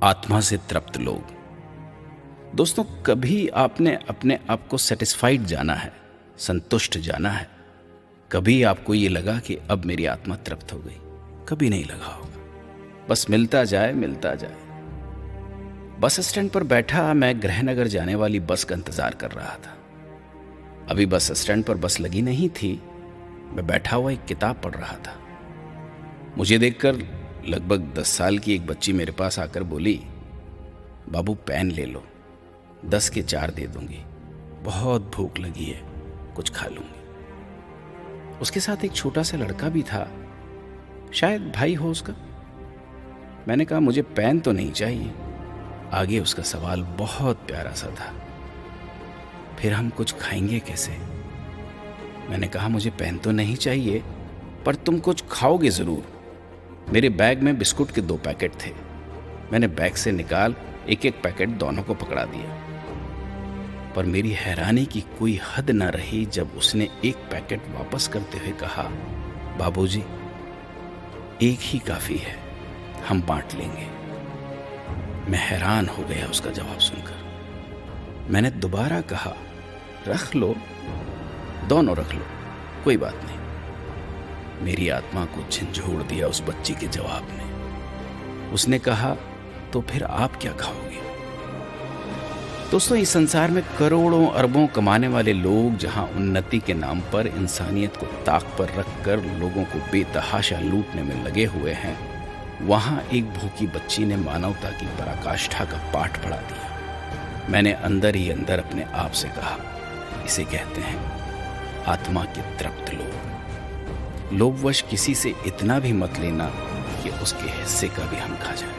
आत्मा से तृप्त लोग। दोस्तों, कभी आपने अपने आप को सेटिस्फाइड जाना है, संतुष्ट जाना है? कभी आपको ये लगा कि अब मेरी आत्मा तृप्त हो गई? कभी नहीं लगा होगा। बस मिलता जाए मिलता जाए। बस स्टैंड पर बैठा मैं गृहनगर जाने वाली बस का इंतजार कर रहा था। अभी बस स्टैंड पर बस लगी नहीं थी। मैं बैठा हुआ एक किताब पढ़ रहा था। मुझे देखकर लगभग 10 साल की एक बच्ची मेरे पास आकर बोली, बाबू पेन ले लो, 10 के 4 दे दूंगी, बहुत भूख लगी है, कुछ खा लूंगी। उसके साथ एक छोटा सा लड़का भी था, शायद भाई हो उसका। मैंने कहा, मुझे पेन तो नहीं चाहिए। आगे उसका सवाल बहुत प्यारा सा था, फिर हम कुछ खाएंगे कैसे? मैंने कहा, मुझे पेन तो नहीं चाहिए, पर तुम कुछ खाओगे जरूर। मेरे बैग में बिस्कुट के 2 पैकेट थे। मैंने बैग से निकाल एक एक पैकेट दोनों को पकड़ा दिया। पर मेरी हैरानी की कोई हद न रही जब उसने एक पैकेट वापस करते हुए कहा, बाबूजी, एक ही काफी है, हम बांट लेंगे। मैं हैरान हो गया उसका जवाब सुनकर। मैंने दोबारा कहा, रख लो, दोनों रख लो, कोई बात नहीं। मेरी आत्मा को झंझोड़ दिया उस बच्ची के जवाब ने। उसने कहा, तो फिर आप क्या खाओगे? दोस्तों, इस संसार में करोड़ों अरबों कमाने वाले लोग जहां उन्नति के नाम पर इंसानियत को ताक पर रखकर लोगों को बेतहाशा लूटने में लगे हुए हैं, वहां एक भूखी बच्ची ने मानवता की पराकाष्ठा का पाठ पढ़ा दिया। मैंने अंदर ही अंदर अपने आप से कहा, इसे कहते हैं आत्मा के तृप्त लोग। लोभवश किसी से इतना भी मत लेना कि उसके हिस्से का भी हम खा जाएं।